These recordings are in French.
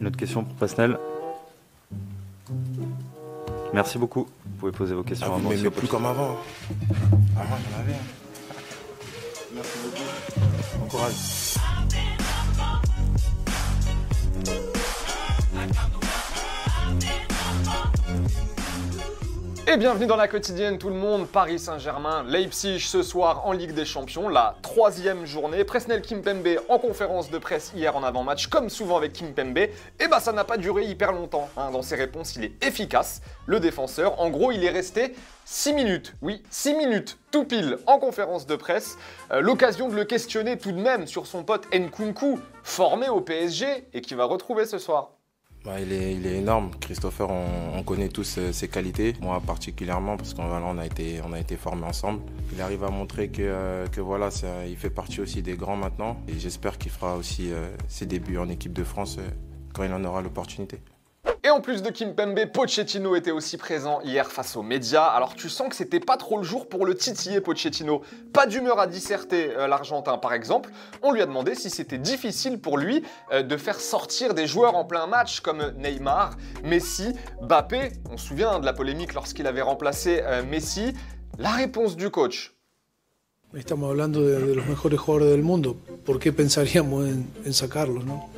Une autre question pour Pasnel. Merci beaucoup. Vous pouvez poser vos questions. Vous m'aimez plus comme avant. Avant, j'en avais. Merci beaucoup. Bon courage. Et bienvenue dans la quotidienne tout le monde, Paris Saint-Germain, Leipzig ce soir en Ligue des Champions, la 3e journée. Presnel Kimpembe en conférence de presse hier en avant-match, comme souvent avec Kimpembe. Et bah ça n'a pas duré hyper longtemps, dans ses réponses il est efficace, le défenseur. En gros il est resté 6 minutes, oui 6 minutes, tout pile en conférence de presse. L'occasion de le questionner tout de même sur son pote Nkunku, formé au PSG et qui va retrouver ce soir. Il est énorme. Christopher, on connaît tous ses qualités. Moi particulièrement, parce qu'on a été formés ensemble. Il arrive à montrer que voilà, il fait partie aussi des grands maintenant. Et j'espère qu'il fera aussi ses débuts en équipe de France quand il en aura l'opportunité. Et en plus de Kimpembe, Pochettino était aussi présent hier face aux médias. Alors tu sens que c'était pas trop le jour pour le titiller Pochettino. Pas d'humeur à disserter l'Argentin par exemple. On lui a demandé si c'était difficile pour lui de faire sortir des joueurs en plein match comme Neymar, Messi, Mbappé. On se souvient de la polémique lorsqu'il avait remplacé Messi. La réponse du coach. Estamos hablando de los mejores jugadores del mundo. ¿Por qué pensaríamos en sacarlos, no?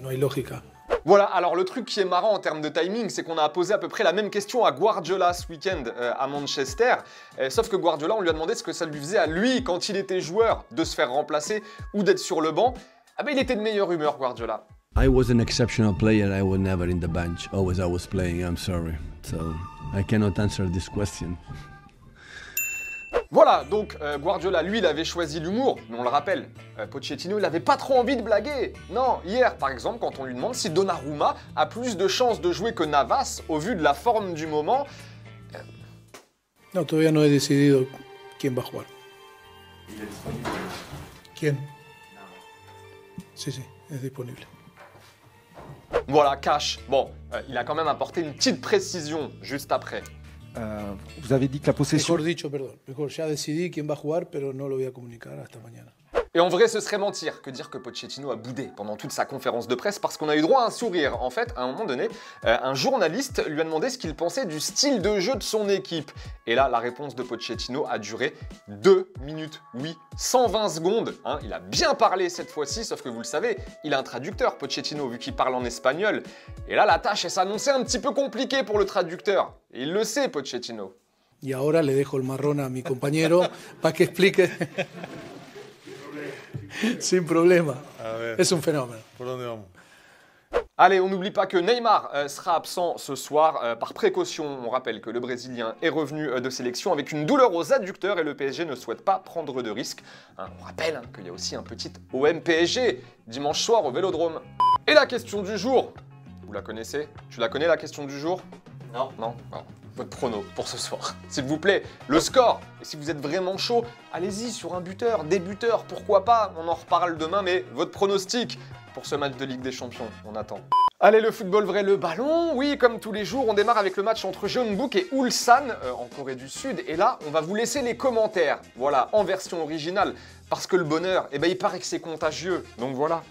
No hay lógica. Voilà, alors le truc qui est marrant en termes de timing, c'est qu'on a posé à peu près la même question à Guardiola ce week-end à Manchester. Sauf que Guardiola, on lui a demandé ce que ça lui faisait à lui, quand il était joueur, de se faire remplacer ou d'être sur le banc. Ah ben il était de meilleure humeur, Guardiola. I was an exceptional player. I was never in the bench. Always I was playing. I'm sorry. So I cannot answer this question. Voilà, donc Guardiola, lui, il avait choisi l'humour, mais on le rappelle, Pochettino, il n'avait pas trop envie de blaguer. Non, hier, par exemple, quand on lui demande si Donnarumma a plus de chances de jouer que Navas, au vu de la forme du moment... No, todavía no he decidido quién va a jugar. ¿Quién? Sí, es disponible. Voilà, cash. Bon, il a quand même apporté une petite précision juste après. Vous avez dit que la possession... Mejor dicho, perdón. Mejor, ya decidí quién va a jugar, pero no lo voy a comunicar hasta mañana. Et en vrai, ce serait mentir que dire que Pochettino a boudé pendant toute sa conférence de presse parce qu'on a eu droit à un sourire. En fait, à un moment donné, un journaliste lui a demandé ce qu'il pensait du style de jeu de son équipe. Et là, la réponse de Pochettino a duré 2 minutes, oui, 120 secondes. Il a bien parlé cette fois-ci, sauf que vous le savez, il a un traducteur, Pochettino, vu qu'il parle en espagnol. Et là, la tâche, elle s'annonçait un petit peu compliquée pour le traducteur. Et il le sait, Pochettino. Y ahora le dejo el marrón a mi compañero para que explique... Sin problema. Es un fenómeno. Allez, on n'oublie pas que Neymar sera absent ce soir par précaution. On rappelle que le Brésilien est revenu de sélection avec une douleur aux adducteurs et le PSG ne souhaite pas prendre de risques. On rappelle qu'il y a aussi un petit OM PSG dimanche soir au Vélodrome. Et la question du jour, vous la connaissez? Tu la connais la question du jour? Non. Non? Alors, votre prono pour ce soir, s'il vous plaît, le score. Et si vous êtes vraiment chaud, allez-y sur un buteur, des buteurs, pourquoi pas, on en reparle demain, mais votre pronostic pour ce match de Ligue des Champions, on attend. Allez, le football vrai, le ballon. Oui, comme tous les jours, on démarre avec le match entre Jeonbuk et Ulsan en Corée du Sud. Et là, on va vous laisser les commentaires, voilà, en version originale. Parce que le bonheur, eh ben, il paraît que c'est contagieux. Donc voilà.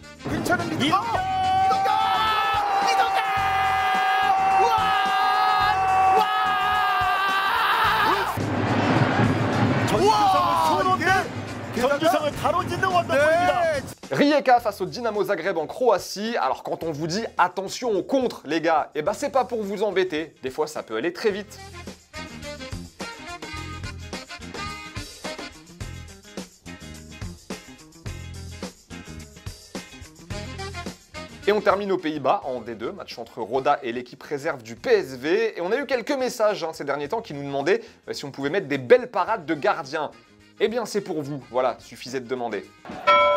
Rijeka face au Dinamo Zagreb en Croatie. Alors quand on vous dit attention au contre les gars, eh ben c'est pas pour vous embêter, des fois ça peut aller très vite. Et on termine aux Pays-Bas en D2, match entre Roda et l'équipe réserve du PSV. Et on a eu quelques messages ces derniers temps qui nous demandaient si on pouvait mettre des belles parades de gardiens. Eh bien c'est pour vous, voilà, suffisait de demander.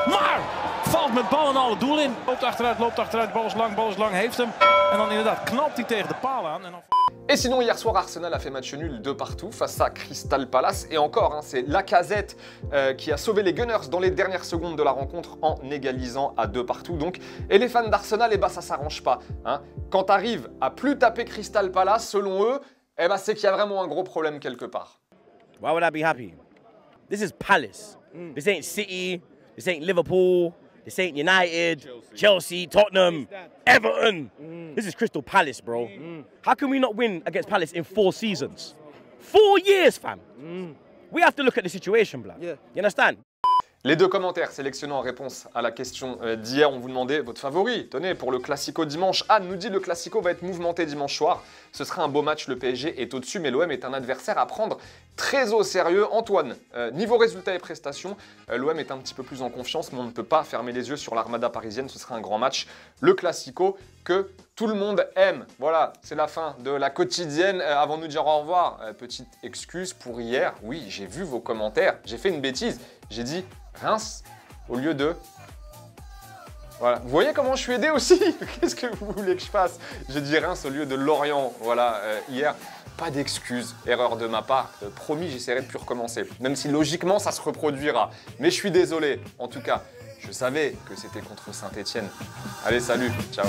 Maar valt met bal en alle doel in. Loopt achteruit, bal is lang, heeft hem. En dan inderdaad knapt hij tegen de paal aan. En dan... Et sinon, hier soir, Arsenal a fait match nul 2 partout face à Crystal Palace. Et encore, c'est Lacazette qui a sauvé les Gunners dans les dernières secondes de la rencontre en égalisant à 2 partout. Donc, et les fans d'Arsenal, eh ben, ça s'arrange pas. Quand t'arrives à plus taper Crystal Palace, selon eux, eh ben, c'est qu'il y a vraiment un gros problème quelque part. Why would I be happy? This is Palace. This ain't City. This ain't Liverpool. This ain't United, Chelsea, Tottenham, Everton. This is Crystal Palace, bro. How can we not win against Palace in 4 seasons? 4 years, fam. We have to look at the situation, blood. You understand? Les deux commentaires sélectionnés en réponse à la question d'hier, on vous demandait votre favori. Tenez, pour le Classico dimanche, Anne nous dit le Classico va être mouvementé dimanche soir. Ce sera un beau match, le PSG est au-dessus, mais l'OM est un adversaire à prendre très au sérieux. Antoine, niveau résultat et prestations, l'OM est un petit peu plus en confiance, mais on ne peut pas fermer les yeux sur l'armada parisienne. Ce sera un grand match, le Classico, que tout le monde aime. Voilà, c'est la fin de la quotidienne. Avant de nous dire au revoir, petite excuse pour hier. Oui, j'ai vu vos commentaires, j'ai fait une bêtise. J'ai dit Reims au lieu de... Voilà. Vous voyez comment je suis aidé aussi? Qu'est-ce que vous voulez que je fasse? J'ai dit Reims au lieu de Lorient. Voilà, hier, pas d'excuses. Erreur de ma part. Promis, j'essaierai de plus recommencer. Même si logiquement, ça se reproduira. Mais je suis désolé. En tout cas, je savais que c'était contre Saint-Etienne. Allez, salut. Ciao.